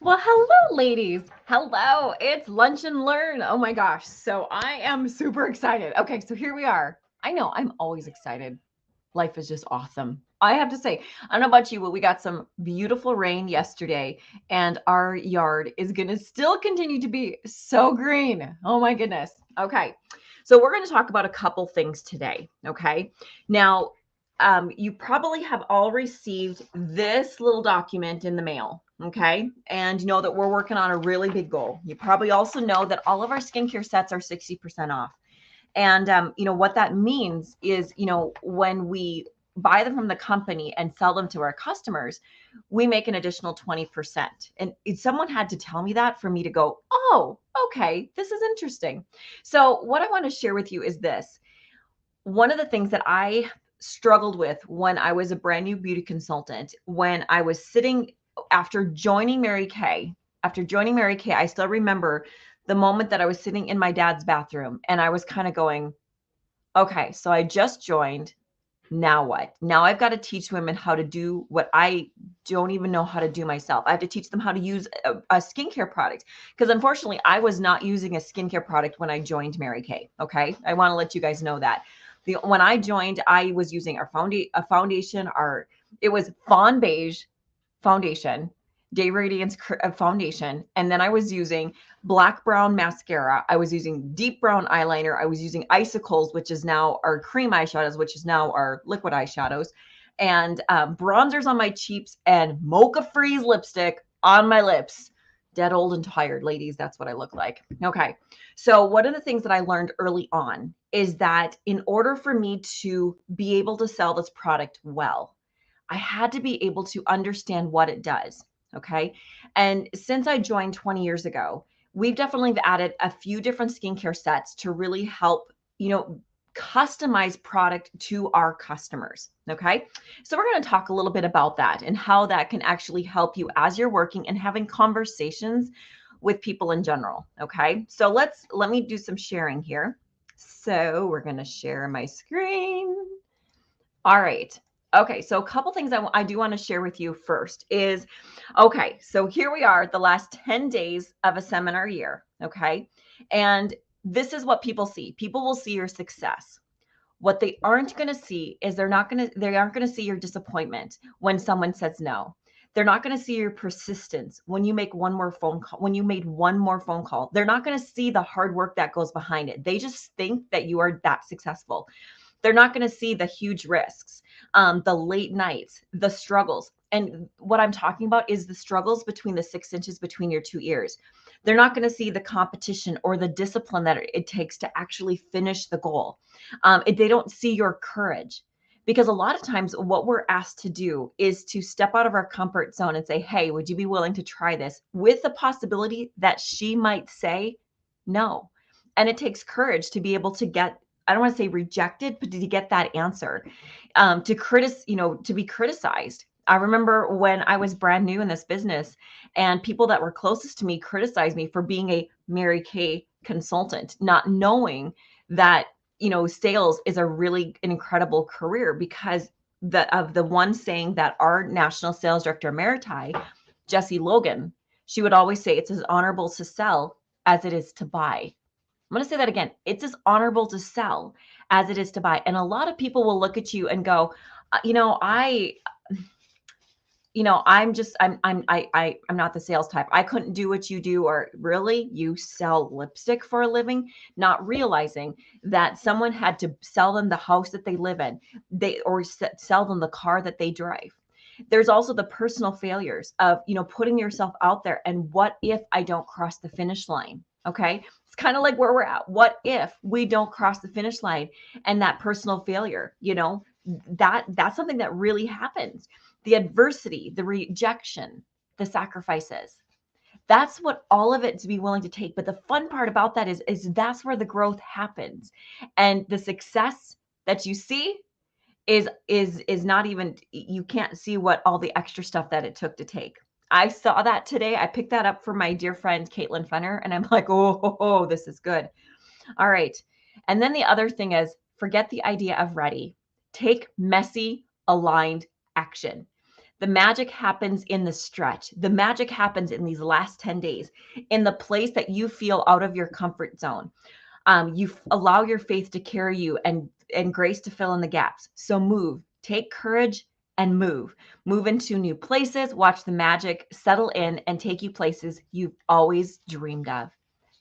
Well, hello, ladies. Hello. It's Lunch and Learn. Oh my gosh. So I am super excited. Okay, so here we are. I know I'm always excited. Life is just awesome. I have to say, I don't know about you, but we got some beautiful rain yesterday, and our yard is going to still continue to be so green. Oh my goodness. Okay. So we're going to talk about a couple things today. Okay. Now, you probably have all received this little document in the mail. Okay. And you know that we're working on a really big goal. You probably also know that all of our skincare sets are 60% off. And what that means is, when we buy them from the company and sell them to our customers, we make an additional 20%. And someone had to tell me that for me to go, oh, okay, this is interesting. So what I want to share with you is this. One of the things that I struggled with when I was a brand new beauty consultant, when I was sitting after joining Mary Kay, I still remember the moment that I was sitting in my dad's bathroom and I was kind of going, okay, so I just joined. Now what? Now I've got to teach women how to do what I don't even know how to do myself. I have to teach them how to use a skincare product because unfortunately I was not using a skincare product when I joined Mary Kay. Okay. I want to let you guys know that. When I joined, I was using a foundation, it was Fawn Beige foundation, Day Radiance foundation, and then I was using black brown mascara. I was using deep brown eyeliner. I was using Icicles, which is now our cream eyeshadows, which is now our liquid eyeshadows, and bronzers on my cheeks and Mocha Freeze lipstick on my lips. Dead old and tired, ladies. That's what I look like. Okay. So one of the things that I learned early on is that in order for me to be able to sell this product well, I had to be able to understand what it does. Okay. And since I joined 20 years ago, we've definitely added a few different skincare sets to really help, customize product to our customers. Okay. So we're going to talk a little bit about that and how that can actually help you as you're working and having conversations with people in general. Okay. So let me do some sharing here. So we're going to share my screen. All right. Okay, so a couple things I do want to share with you first is, okay, so here we are, the last 10 days of a seminar year, okay? And this is what people see. People will see your success. What they aren't going to see is they aren't going to see your disappointment when someone says no. They're not going to see your persistence when you make one more phone call, when you made one more phone call. They're not going to see the hard work that goes behind it. They just think that you are that successful. They're not going to see the huge risks, the late nights, the struggles. And what I'm talking about is the struggles between the 6 inches between your two ears. They're not going to see the competition or the discipline that it takes to actually finish the goal. They don't see your courage. Because a lot of times, what we're asked to do is to step out of our comfort zone and say, hey, would you be willing to try this? With the possibility that she might say no. And it takes courage to be able to get, I don't want to say rejected, but to get that answer, to be criticized. I remember when I was brand new in this business and people that were closest to me criticized me for being a Mary Kay consultant, not knowing that, sales is a really an incredible career because the one saying that our national sales director emeriti, Jessie Logan, she would always say it's as honorable to sell as it is to buy. I'm going to say that again. It's as honorable to sell as it is to buy. And a lot of people will look at you and go, I'm not the sales type. I couldn't do what you do. Or really, you sell lipstick for a living, not realizing that someone had to sell them the house that they live in, or sell them the car that they drive. There's also the personal failures of, putting yourself out there. And what if I don't cross the finish line? Okay. It's kind of like where we're at. What if we don't cross the finish line? And that personal failure, that's something that really happens. The adversity, the rejection, the sacrifices. That's what all of it to be willing to take. But the fun part about that is that's where the growth happens. And the success that you see is not even, you can't see what all the extra stuff that it took to take. I saw that today. I picked that up from my dear friend Caitlin Fenner, and I'm like, oh, this is good. All right. And then the other thing is, forget the idea of ready. Take messy, aligned action. The magic happens in the stretch. The magic happens in these last 10 days, in the place that you feel out of your comfort zone. You allow your faith to carry you and grace to fill in the gaps. So move, take courage and move into new places, watch the magic settle in and take you places you've always dreamed of.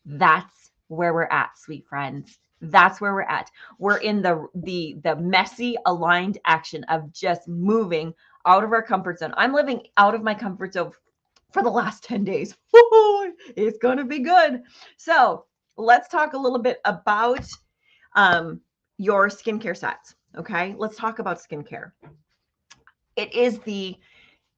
That's where we're at, sweet friends. That's where we're at. We're in the messy aligned action of just moving out of our comfort zone. I'm living out of my comfort zone for the last 10 days. It's going to be good. So let's talk a little bit about your skincare sets. Okay. Let's talk about skincare. It is the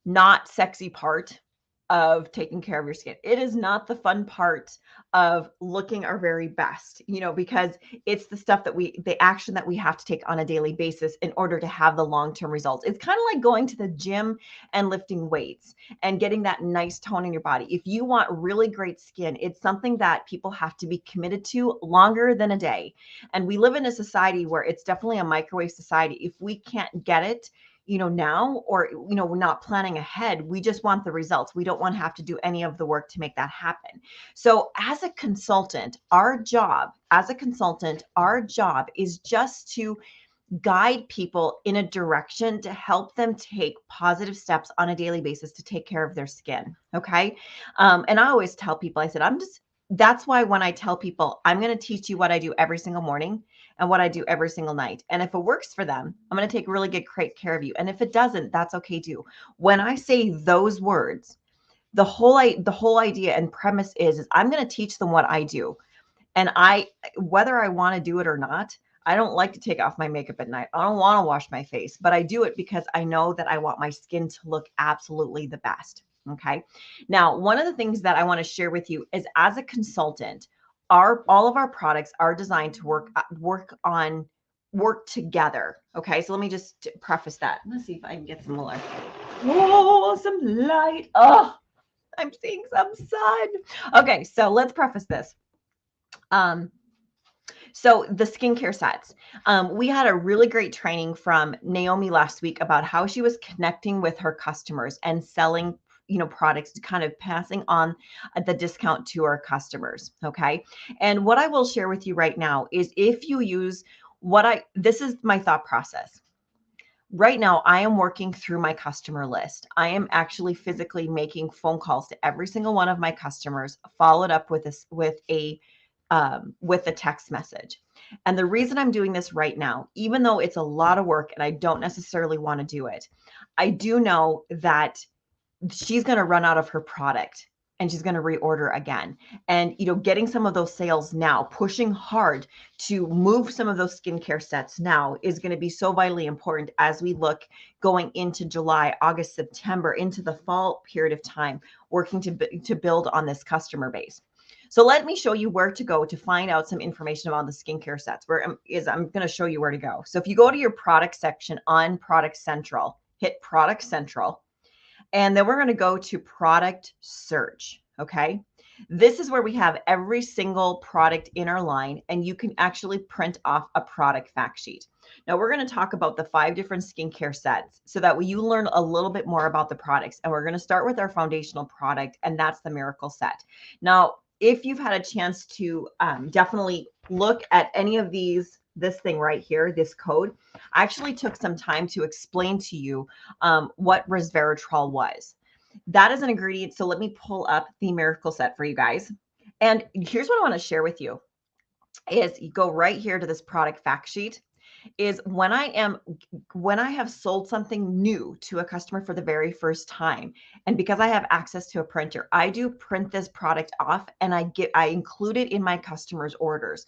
not sexy part of taking care of your skin. It is not the fun part of looking our very best, because it's the stuff the action that we have to take on a daily basis in order to have the long-term results. It's kind of like going to the gym and lifting weights and getting that nice tone in your body. If you want really great skin, it's something that people have to be committed to longer than a day. And we live in a society where it's definitely a microwave society. If we can't get it, now, or, we're not planning ahead. We just want the results. We don't want to have to do any of the work to make that happen. So as a consultant, our job is just to guide people in a direction to help them take positive steps on a daily basis to take care of their skin. Okay. And I always tell people, I said, that's why when I tell people, I'm going to teach you what I do every single morning and what I do every single night. And if it works for them, I'm going to take really good great care of you. And if it doesn't, that's okay too. When I say those words, the whole idea and premise is I'm going to teach them what I do. And whether I want to do it or not, I don't like to take off my makeup at night. I don't want to wash my face, but I do it because I know that I want my skin to look absolutely the best. Okay. Now, one of the things that I want to share with you is, as a consultant, all of our products are designed to work together. Okay. So let me just preface that. Let's see if I can get some light. Oh, some light. Oh, I'm seeing some sun. Okay. So let's preface this. So the skincare sets, we had a really great training from Naomi last week about how she was connecting with her customers and selling, products, to kind of passing on the discount to our customers. Okay. And what I will share with you right now is, if you use this is my thought process. Right now, I am working through my customer list. I am actually physically making phone calls to every single one of my customers, followed up with a text message. And the reason I'm doing this right now, even though it's a lot of work and I don't necessarily want to do it, I do know that she's going to run out of her product and she's going to reorder again. And, getting some of those sales now, pushing hard to move some of those skincare sets now, is going to be so vitally important as we look going into July, August, September, into the fall period of time, working to build on this customer base. So let me show you where to go to find out some information about the skincare sets. I'm going to show you where to go. So if you go to your product section on Product Central, hit Product Central, and then we're going to go to Product Search. Okay. This is where we have every single product in our line, and you can actually print off a product fact sheet. Now we're going to talk about the 5 different skincare sets so that you learn a little bit more about the products. And we're going to start with our foundational product, and that's the Miracle Set. Now, if you've had a chance to definitely look at any of this thing right here, this code, I actually took some time to explain to you what resveratrol was. That is an ingredient. So let me pull up the Miracle Set for you guys. And here's what I want to share with you is, you go right here to this product fact sheet. Is when I have sold something new to a customer for the very first time, and because I have access to a printer, I do print this product off and I include it in my customers' orders.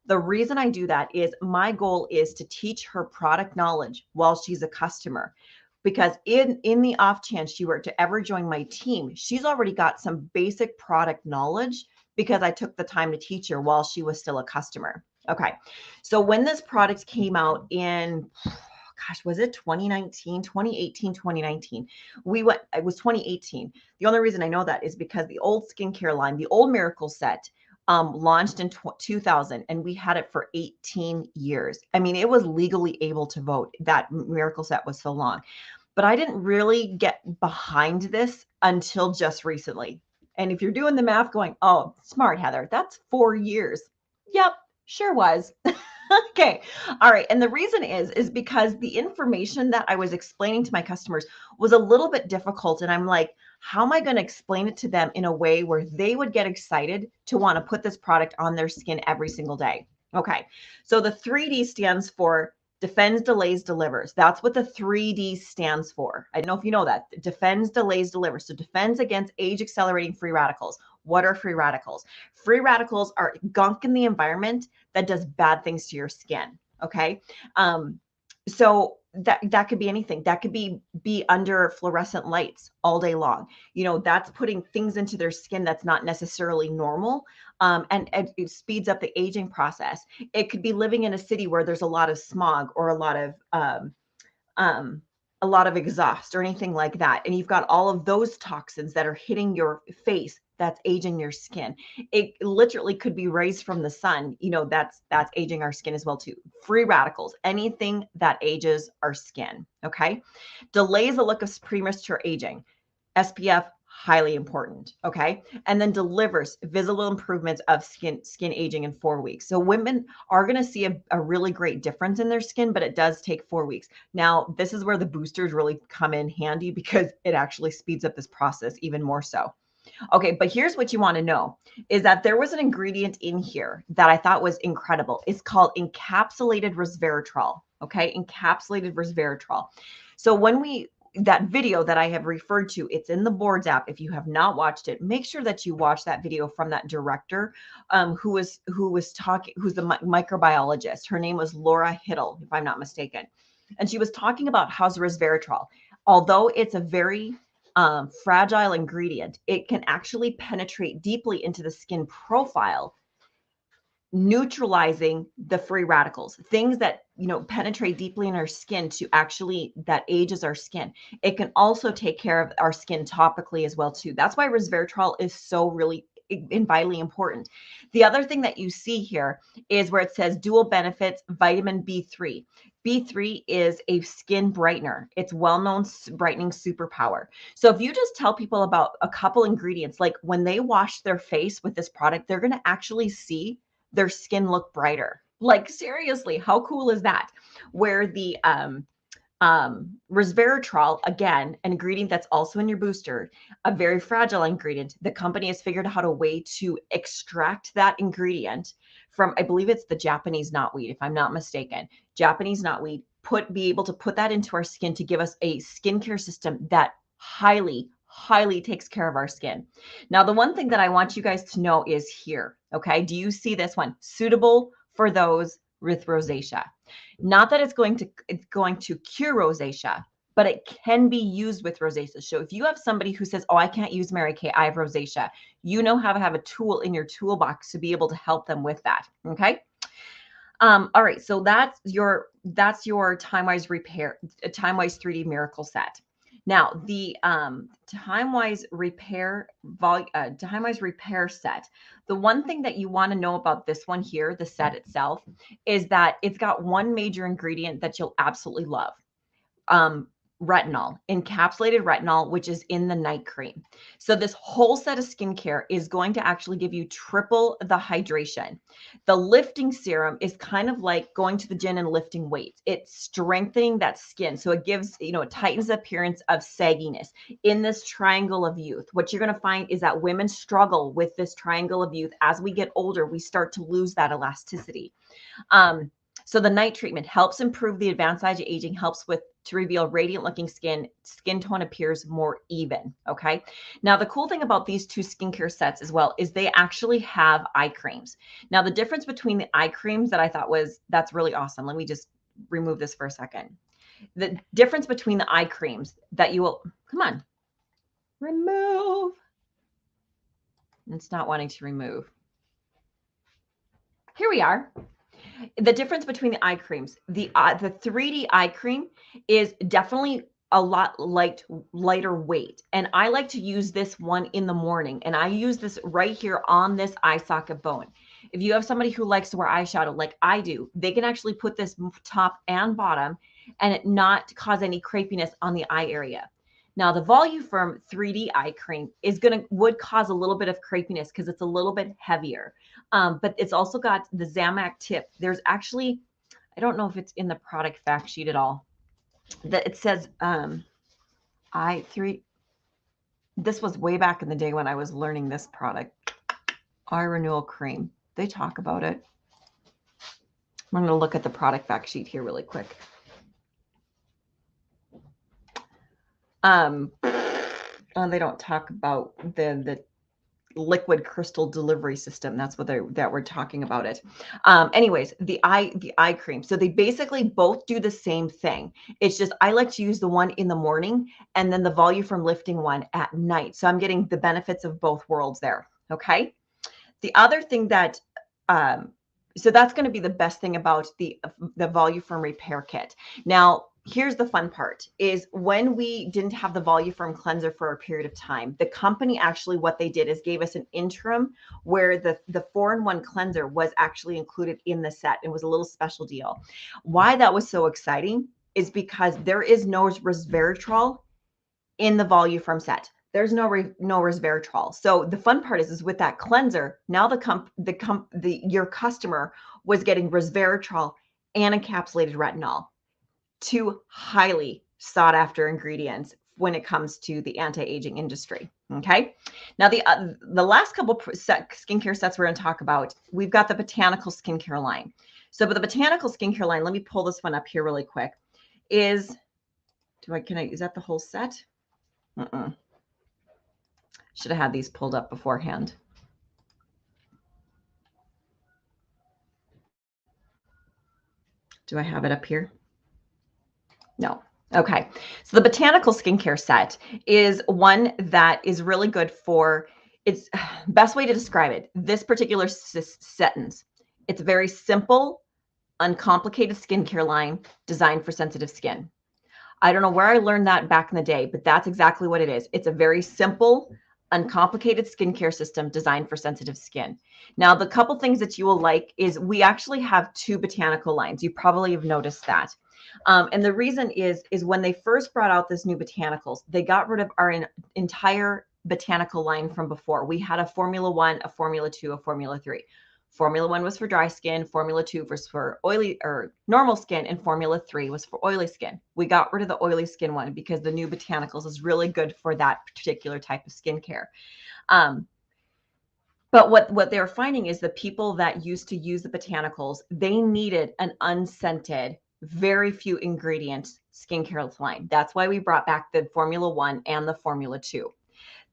The reason I do that is my goal is to teach her product knowledge while she's a customer. Because in the off chance she were to ever join my team, she's already got some basic product knowledge because I took the time to teach her while she was still a customer. Okay. So when this product came out in, was it 2019, 2018, 2019? It was 2018. The only reason I know that is because the old skincare line, the old Miracle Set, launched in 2000, and we had it for 18 years. I mean, it was legally able to vote. That Miracle Set was so long. but I didn't really get behind this until just recently. And if you're doing the math going, oh, smart, Heather, that's 4 years. Yep, sure was. Okay. All right. And the reason is because the information that I was explaining to my customers was a little bit difficult. And I'm like, how am I going to explain it to them in a way where they would get excited to want to put this product on their skin every single day? Okay. So the 3D stands for defends, delays, delivers. That's what the 3D stands for. I don't know if you know that. Defends, delays, delivers. So defends against age accelerating free radicals. What are free radicals? Free radicals are gunk in the environment that does bad things to your skin. Okay. So that could be anything. That could be under fluorescent lights all day long. You know, that's putting things into their skin that's not necessarily normal. And it speeds up the aging process. It could be living in a city where there's a lot of smog or a lot of exhaust or anything like that. And you've got all of those toxins that are hitting your face that's aging your skin. It literally could be rays from the sun. You know, that's aging our skin as well too. Free radicals, anything that ages our skin. Okay. Delays the look of premature aging. SPF, highly important. Okay. And then delivers visible improvements of skin aging in 4 weeks. So women are going to see a really great difference in their skin, but it does take 4 weeks. Now, this is where the boosters really come in handy because it actually speeds up this process even more so. Okay, but here's what you want to know is that there was an ingredient in here that I thought was incredible. It's called encapsulated resveratrol. Okay, encapsulated resveratrol. So that video that I have referred to, it's in the Boards app. If you have not watched it, make sure that you watch that video from that director who was talking, who's the microbiologist. Her name was Laura Hittle, if I'm not mistaken. And she was talking about how's resveratrol. Although it's a very fragile ingredient, it can actually penetrate deeply into the skin profile, neutralizing the free radicals, things that, you know, penetrate deeply in our skin to actually that ages our skin. It can also take care of our skin topically as well too. That's why resveratrol is so really and vitally important. The other thing that you see here is where it says dual benefits vitamin B3. B3 is a skin brightener. It's well-known brightening superpower. So if you just tell people about a couple ingredients, like when they wash their face with this product, they're going to actually see their skin look brighter. Like seriously, how cool is that? Where the resveratrol, again, an ingredient that's also in your booster, a very fragile ingredient. The company has figured out a way to extract that ingredient from, I believe it's the Japanese knotweed, if I'm not mistaken. Japanese knotweed, be able to put that into our skin to give us a skincare system that highly takes care of our skin. Now, the one thing that I want you guys to know is here, okay? Do you see this one? Suitable for those with rosacea. Not that it's going to cure rosacea, but it can be used with rosacea. So if you have somebody who says, oh, I can't use Mary Kay, I have rosacea, you know how to have a tool in your toolbox to be able to help them with that, okay? All right, so that's your Time-Wise 3D Miracle Set. Now, the Time-Wise Repair Set, the one thing that you want to know about this one here, the set itself, is that it's got one major ingredient that you'll absolutely love. Retinol, encapsulated retinol, which is in the night cream. So this whole set of skincare is going to actually give you triple the hydration. The lifting serum is kind of like going to the gym and lifting weights. It's strengthening that skin. So it gives, you know, it tightens the appearance of sagginess in this triangle of youth. What you're going to find is that women struggle with this triangle of youth. As we get older, we start to lose that elasticity. So the night treatment helps improve the advanced stage of aging, helps to reveal radiant looking skin tone appears more even. Okay. Now, the cool thing about these two skincare sets as well is they actually have eye creams. Now, the difference between the eye creams that I thought that's really awesome. Let me just remove this for a second. The difference between the eye creams that you will, come on, remove. It's not wanting to remove. Here we are. The difference between the eye creams, the 3D eye cream is definitely a lot lighter weight. And I like to use this one in the morning. And I use this right here on this eye socket bone. If you have somebody who likes to wear eyeshadow like I do, they can actually put this top and bottom and it not cause any crepiness on the eye area. Now the Voluform 3D eye cream would cause a little bit of crepiness because it's a little bit heavier. But it's also got the Zamac tip. There's actually, I don't know if it's in the product fact sheet at all, that it says I3. This was way back in the day when I was learning this product. Eye renewal cream. They talk about it. I'm going to look at the product fact sheet here really quick. They don't talk about the liquid crystal delivery system. That's what we're talking about it. Anyways, the eye cream. So they basically both do the same thing. It's just I like to use the one in the morning and then the Voluform lifting one at night. So I'm getting the benefits of both worlds there. Okay. The other thing that so that's going to be the best thing about the Voluform repair kit. Now, here's the fun part is when we didn't have the Voluform cleanser for a period of time, the company actually, what they did is gave us an interim where the 4-in-1 cleanser was actually included in the set. It was a little special deal. Why that was so exciting is because there is no resveratrol in the Voluform set. There's no resveratrol. So the fun part is with that cleanser, now your customer was getting resveratrol and encapsulated retinol, two highly sought after ingredients when it comes to the anti-aging industry. Okay. Now the last couple skincare sets we're going to talk about, we've got the Botanical Skincare line. So with the Botanical Skincare line, let me pull this one up here really quick. Is that the whole set? Should have had these pulled up beforehand. Do I have it up here? No. Okay. So the Botanical Skincare set is one that is really good for, it's best way to describe it. This particular sentence, it's a very simple, uncomplicated skincare line designed for sensitive skin. I don't know where I learned that back in the day, but that's exactly what it is. It's a very simple, uncomplicated skincare system designed for sensitive skin. Now, the couple things that you will like is we actually have 2 botanical lines. You probably have noticed that. And the reason is when they first brought out this new botanicals, they got rid of our entire botanical line from before. We had a Formula 1, a Formula 2, a Formula 3. Formula 1 was for dry skin, Formula 2 was for oily or normal skin, and Formula 3 was for oily skin. We got rid of the oily skin one because the new botanicals is really good for that particular type of skincare. But what they're finding is the people that used to use the botanicals, they needed an unscented, very few ingredients skincare line. That's why we brought back the Formula 1 and the Formula 2.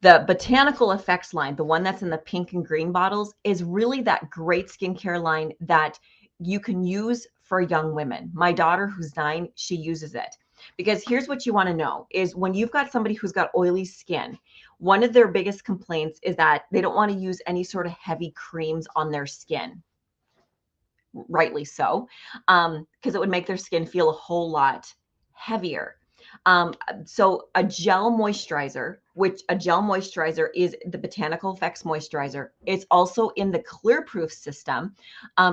The Botanical Effects line, the one that's in the pink and green bottles, is really that great skincare line that you can use for young women. My daughter, who's 9, she uses it. Because here's what you want to know is when you've got somebody who's got oily skin, one of their biggest complaints is that they don't want to use any sort of heavy creams on their skin. Rightly so, because it would make their skin feel a whole lot heavier. So a gel moisturizer, which a gel moisturizer is the Botanical Effects moisturizer. It's also in the ClearProof system,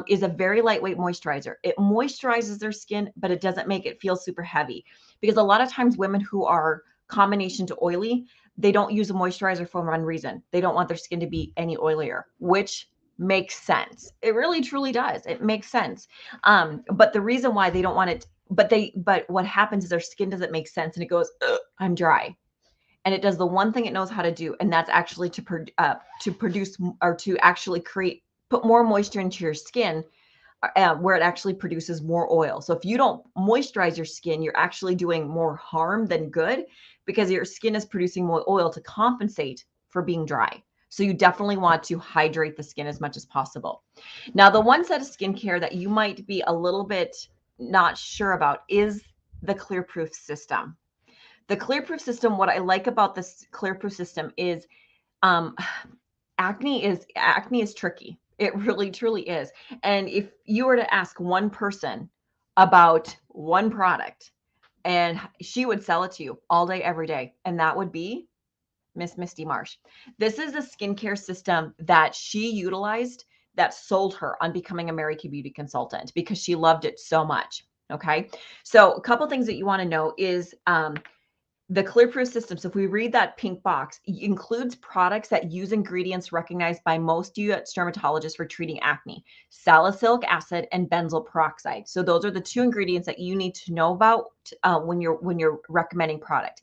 is a very lightweight moisturizer. It moisturizes their skin, but it doesn't make it feel super heavy, because a lot of times women who are combination to oily, they don't use a moisturizer for one reason. They don't want their skin to be any oilier, which makes sense. It really truly does. It makes sense. But the reason why they don't want it, but what happens is their skin doesn't make sense and it goes, I'm dry. And it does the one thing it knows how to do, and that's actually to produce or to actually put more moisture into your skin, where it actually produces more oil. So if you don't moisturize your skin, you're actually doing more harm than good, because your skin is producing more oil to compensate for being dry. So you definitely want to hydrate the skin as much as possible. Now, the one set of skincare that you might be a little bit not sure about is the ClearProof system. The ClearProof system, what I like about this ClearProof system is acne is tricky. It really, truly is. And if you were to ask one person about one product, and she would sell it to you all day, every day, and that would be Miss Misty Marsh. This is a skincare system that she utilized that sold her on becoming a Mary Kay Beauty consultant, because she loved it so much. Okay. So a couple things that you want to know is the ClearProof system. So if we read that pink box, it includes products that use ingredients recognized by most US dermatologists for treating acne: salicylic acid and benzoyl peroxide. So those are the two ingredients that you need to know about when you're recommending product.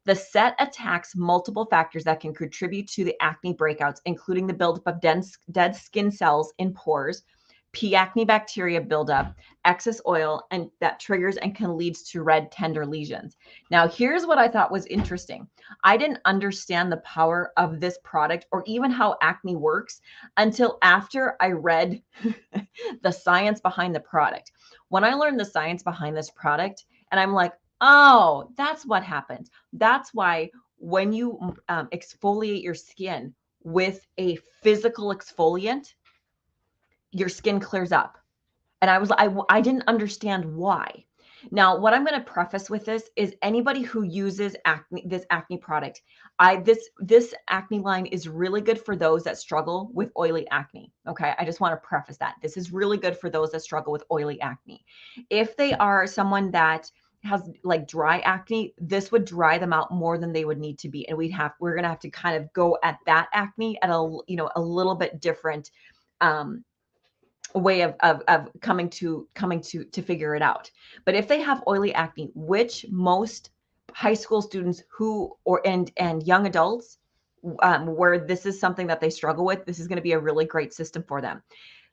The set attacks multiple factors that can contribute to the acne breakouts, including the buildup of dead skin cells in pores, P. acne bacteria buildup, excess oil, and that triggers and can lead to red, tender lesions. Now, here's what I thought was interesting. I didn't understand the power of this product or even how acne works until after I read the science behind the product. When I learned the science behind this product, and I'm like, oh, that's what happens. That's why when you exfoliate your skin with a physical exfoliant, your skin clears up. And I didn't understand why. Now, what I'm going to preface with this is anybody who uses this acne product, this acne line is really good for those that struggle with oily acne. Okay, I just want to preface that this is really good for those that struggle with oily acne. If they are someone that has like dry acne, this would dry them out more than they would need to be, and we're gonna have to kind of go at that acne at a little bit different way of coming to figure it out. But if they have oily acne, which most high school students and young adults, where this is something that they struggle with, this is going to be a really great system for them.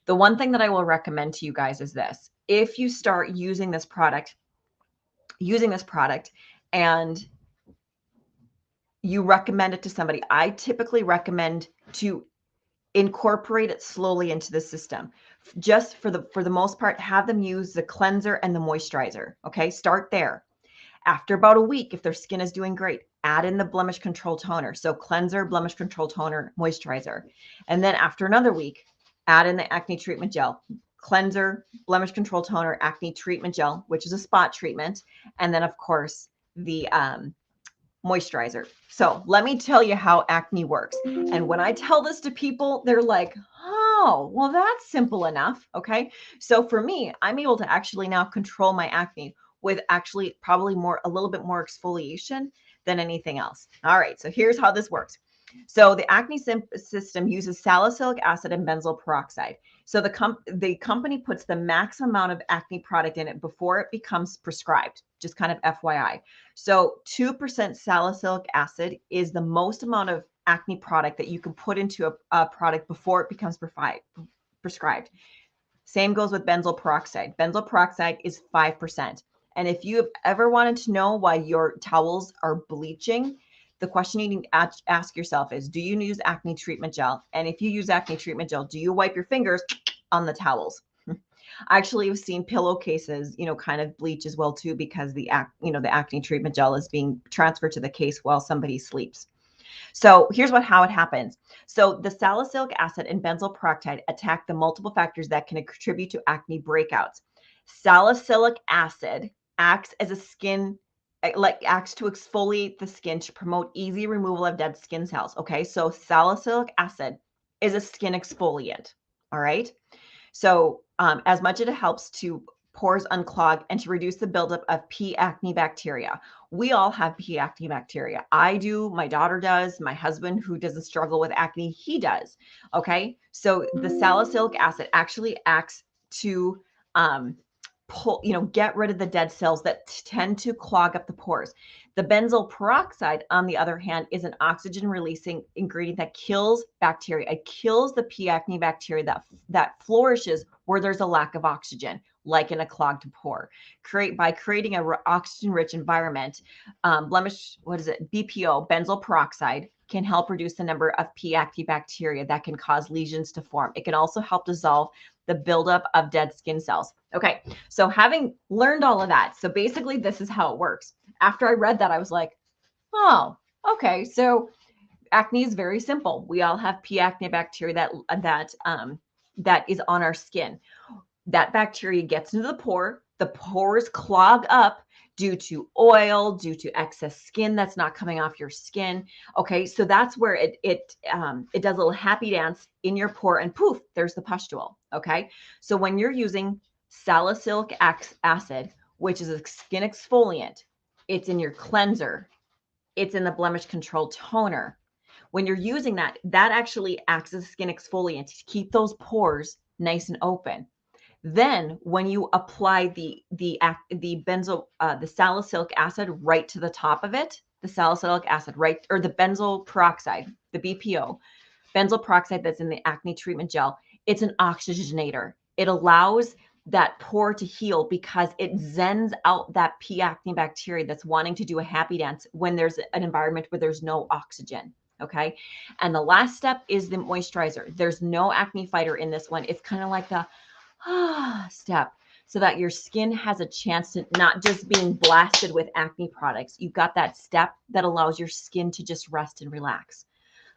The one thing that I will recommend to you guys is this: if you start using this product and you recommend it to somebody, I typically recommend to incorporate it slowly into the system. Just for the most part, have them use the cleanser and the moisturizer. Okay, start there. After about a week, if their skin is doing great, add in the blemish control toner. So cleanser, blemish control toner, moisturizer. And then after another week, add in the acne treatment gel. Cleanser, blemish control toner, acne treatment gel, which is a spot treatment. And then of course the moisturizer. So let me tell you how acne works. And when I tell this to people, they're like, oh, well, that's simple enough. Okay. So for me, I'm able to actually now control my acne with actually probably a little bit more exfoliation than anything else. All right. So here's how this works. So the acne system uses salicylic acid and benzoyl peroxide. So the company puts the maximum amount of acne product in it before it becomes prescribed, just kind of FYI. So 2% salicylic acid is the most amount of acne product that you can put into a product before it becomes prescribed. Same goes with benzoyl peroxide. Benzoyl peroxide is 5%. And if you have ever wanted to know why your towels are bleaching, the question you need to ask yourself is, do you use acne treatment gel? And if you use acne treatment gel, do you wipe your fingers on the towels? I actually have seen pillowcases, kind of bleach as well too, because the acne treatment gel is being transferred to the case while somebody sleeps. So here's how it happens. So the salicylic acid and benzoyl peroxide attack the multiple factors that can contribute to acne breakouts. Salicylic acid acts to exfoliate the skin to promote easy removal of dead skin cells. Okay, so salicylic acid is a skin exfoliant. All right. So as much as it helps to pores unclog and to reduce the buildup of P. acne bacteria. We all have P. acne bacteria. I do, my daughter does, my husband who doesn't struggle with acne, he does. Okay. So the salicylic acid actually acts to get rid of the dead cells that tend to clog up the pores. The benzoyl peroxide, on the other hand, is an oxygen releasing ingredient that kills bacteria. It kills the P. acne bacteria that flourishes where there's a lack of oxygen, like in a clogged pore. By creating a oxygen rich environment, BPO, benzoyl peroxide, can help reduce the number of P. acne bacteria that can cause lesions to form. It can also help dissolve the buildup of dead skin cells. Okay, so having learned all of that, so basically this is how it works. After I read that, I was like, oh, okay. So acne is very simple. We all have P. acne bacteria that is on our skin. That bacteria gets into the pore. The pores clog up due to oil, due to excess skin that's not coming off your skin. Okay, so that's where it does a little happy dance in your pore, and poof, there's the pustule. Okay, so when you're using salicylic acid, which is a skin exfoliant. It's in your cleanser. It's in the blemish control toner. When you're using that, that actually acts as a skin exfoliant to keep those pores nice and open. Then when you apply the salicylic acid right to the top of it, the salicylic acid, right, or the benzoyl peroxide, the BPO, benzoyl peroxide that's in the acne treatment gel, it's an oxygenator. It allows that pore to heal because it zens out that P. acne bacteria that's wanting to do a happy dance when there's an environment where there's no oxygen. Okay. And the last step is the moisturizer. There's no acne fighter in this one. It's kind of like the step, so that your skin has a chance to not just being blasted with acne products. You've got that step that allows your skin to just rest and relax.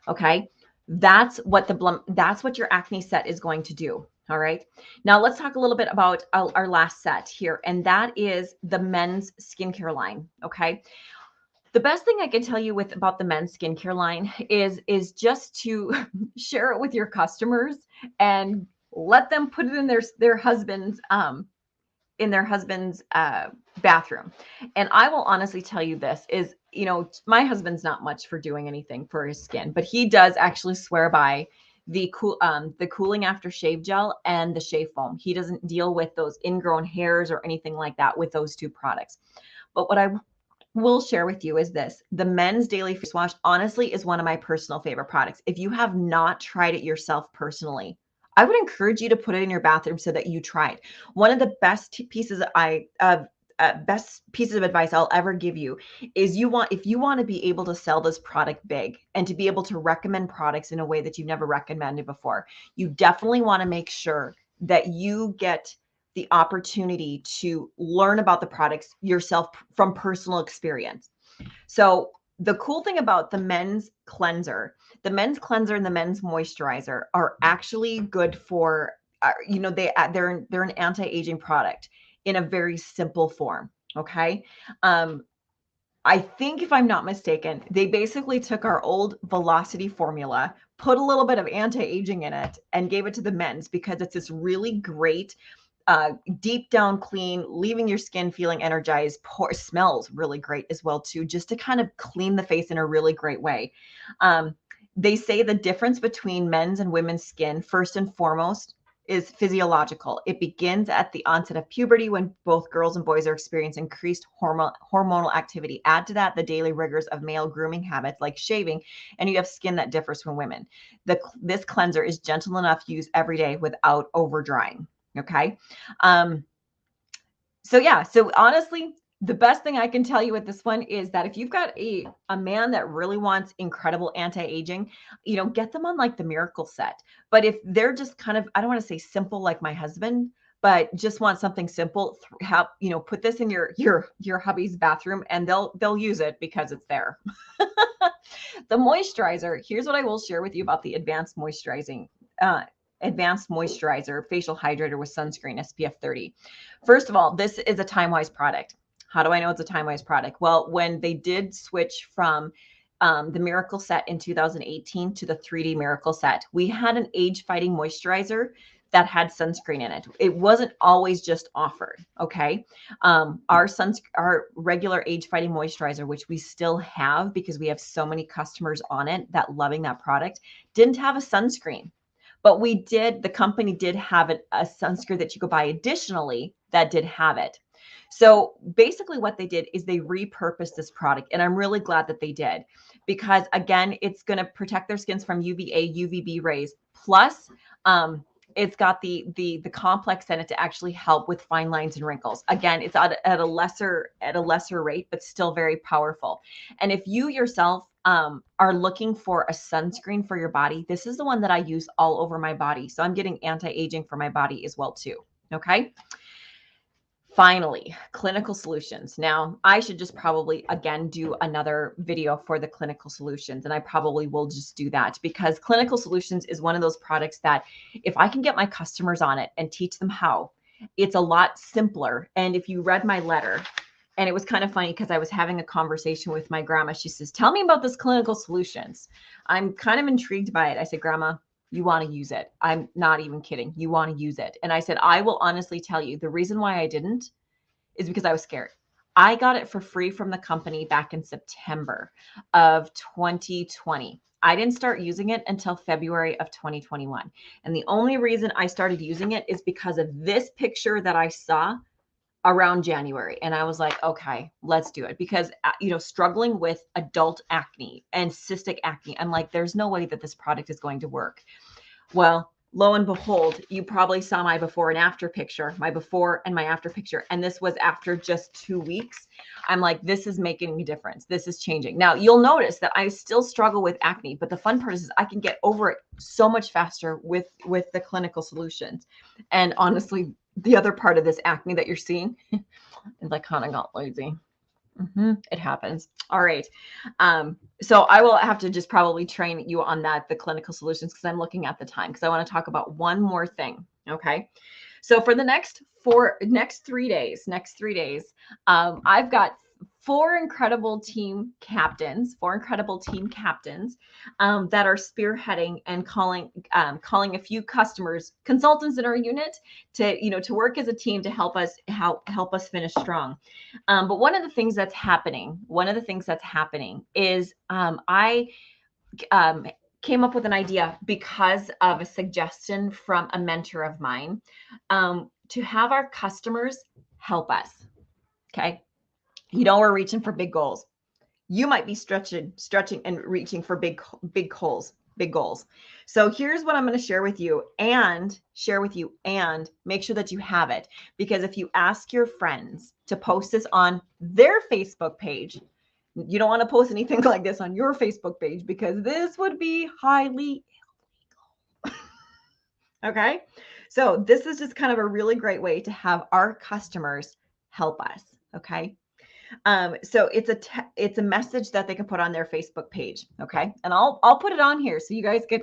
Okay. That's what your acne set is going to do. All right. Now let's talk a little bit about our last set here, and that is the men's skincare line. Okay. The best thing I can tell you about the men's skincare line is just to share it with your customers and let them put it in their husband's bathroom. And I will honestly tell you this is, my husband's not much for doing anything for his skin, but he does actually swear by the cooling after shave gel and the shave foam. He doesn't deal with those ingrown hairs or anything like that with those two products. But what I will share with you is this: the men's daily face wash honestly is one of my personal favorite products. If you have not tried it yourself personally, I would encourage you to put it in your bathroom so that you try it. One of the best pieces of advice I'll ever give you is if you want to be able to sell this product big and to be able to recommend products in a way that you've never recommended before, you definitely want to make sure that you get the opportunity to learn about the products yourself from personal experience. So the cool thing about the men's cleanser and the men's moisturizer are actually good for, they're an anti-aging product in a very simple form. Okay. I think, if I'm not mistaken, they basically took our old Velocity formula, put a little bit of anti-aging in it, and gave it to the men's because it's this really great, deep down clean, leaving your skin feeling energized. Smells really great as well too, just to kind of clean the face in a really great way. They say the difference between men's and women's skin, first and foremost, is physiological. It begins at the onset of puberty when both girls and boys are experiencing increased hormonal activity. Add to that the daily rigors of male grooming habits like shaving, and you have skin that differs from women. This cleanser is gentle enough to use every day without over drying. Okay. So honestly, the best thing I can tell you with this one is that if you've got a man that really wants incredible anti-aging, get them on like the miracle set. But if they're just kind of, I don't want to say simple like my husband, but just want something simple, put this in your hubby's bathroom and they'll use it because it's there. The moisturizer, here's what I will share with you about the advanced moisturizer facial hydrator with sunscreen SPF 30. First of all, this is a time-wise product. How do I know it's a time-wise product? Well, when they did switch from the Miracle Set in 2018 to the 3D Miracle Set, we had an age-fighting moisturizer that had sunscreen in it. It wasn't always just offered, okay? Our regular age-fighting moisturizer, which we still have because we have so many customers on it that loving that product, didn't have a sunscreen. But the company did have a sunscreen that you could buy additionally that did have it. So basically what they did is they repurposed this product. And I'm really glad that they did, because again, it's going to protect their skins from UVA, UVB rays. Plus, it's got the complex in it to actually help with fine lines and wrinkles. Again, it's at a lesser rate, but still very powerful. And if you yourself are looking for a sunscreen for your body, this is the one that I use all over my body. So I'm getting anti-aging for my body as well too. Okay. Finally, clinical solutions. Now, I should just probably, again, do another video for the clinical solutions, and I probably will just do that, because clinical solutions is one of those products that if I can get my customers on it and teach them how, it's a lot simpler. And if you read my letter, and it was kind of funny because I was having a conversation with my grandma. She says, "Tell me about this clinical solutions." I'm kind of intrigued by it. I said, "Grandma, You want to use it. I'm not even kidding. You want to use it. And I said, I will honestly tell you the reason why I didn't is because I was scared. I got it for free from the company back in September of 2020. I didn't start using it until February of 2021. And the only reason I started using it is because of this picture that I saw around January. And I was like, okay, let's do it. Because, struggling with adult acne and cystic acne, I'm like, there's no way that this product is going to work. Well, lo and behold, you probably saw my before and after picture, my before and my after picture. And this was after just 2 weeks. I'm like, this is making a difference. This is changing. Now, you'll notice that I still struggle with acne, but the fun part is I can get over it so much faster with the clinical solutions. And honestly, the other part of this acne that you're seeing is I kind of got lazy. It happens. All right. So I will have to just probably train you on the clinical solutions, because I'm looking at the time, because I want to talk about one more thing. Okay. So for the next 3 days, I've got four incredible team captains that are spearheading and calling a few consultants in our unit to work as a team to help us finish strong. But one of the things that's happening is I came up with an idea because of a suggestion from a mentor of mine, to have our customers help us. Okay. We're reaching for big goals. You might be stretching and reaching for big goals. So here's what I'm going to share with you and make sure that you have it. Because if you ask your friends to post this on their Facebook page, you don't want to post anything like this on your Facebook page, because this would be highly illegal. Okay. So this is just kind of a really great way to have our customers help us. Okay. So it's a message that they can put on their Facebook page. Okay. And I'll put it on here so you guys can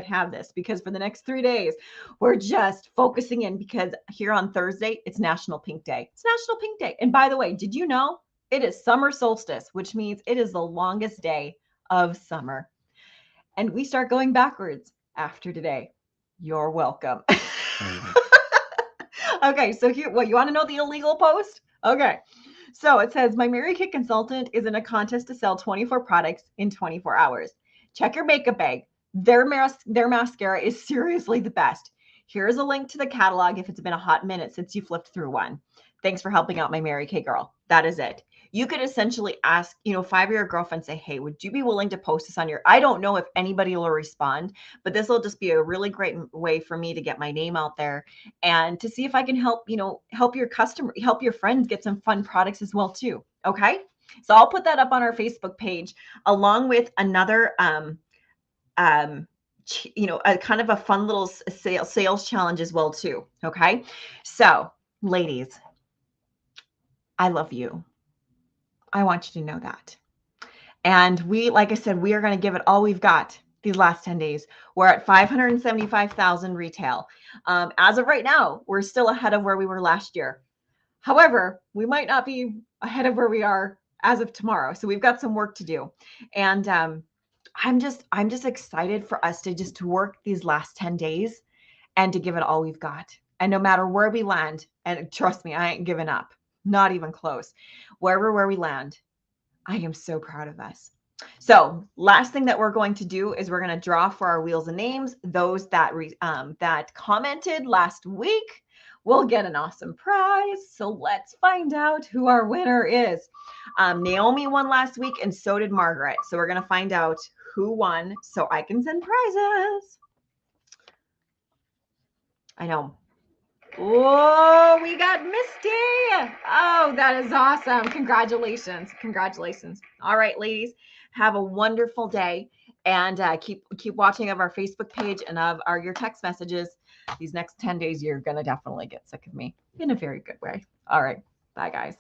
have this, because for the next 3 days, we're just focusing in, because here on Thursday, it's National Pink Day. It's National Pink Day. And by the way, did you know it is summer solstice, which means it is the longest day of summer. And we start going backwards after today. You're welcome. Okay. So here, you want to know the illegal post? Okay. So it says, my Mary Kay consultant is in a contest to sell 24 products in 24 hours. Check your makeup bag. Their mascara is seriously the best. Here's a link to the catalog if it's been a hot minute since you flipped through one. Thanks for helping out my Mary Kay girl. That is it. You could essentially ask, 5-year girlfriend, say, hey, would you be willing to post this on your, I don't know if anybody will respond, but this will just be a really great way for me to get my name out there and to see if I can help your friends get some fun products as well too. Okay. So I'll put that up on our Facebook page along with another, a kind of a fun little sales challenge as well too. Okay. So ladies, I love you. I want you to know that. And like I said, we are going to give it all we've got these last 10 days. We're at 575,000 retail. As of right now, we're still ahead of where we were last year. However, we might not be ahead of where we are as of tomorrow. So we've got some work to do. And I'm just excited for us to work these last 10 days and to give it all we've got. And no matter where we land, and trust me, I ain't giving up. Not even close. Where we land, I am so proud of us. So last thing that we're going to do is we're going to draw for our wheels of names. Those that commented last week will get an awesome prize. So let's find out who our winner is. Naomi won last week, and so did Margaret. So we're going to find out who won so I can send prizes. I know. Oh, we got Misty. Oh, that is awesome. Congratulations. All right, ladies, have a wonderful day, and keep watching of our Facebook page and of your text messages. These next 10 days, you're going to definitely get sick of me in a very good way. All right. Bye, guys.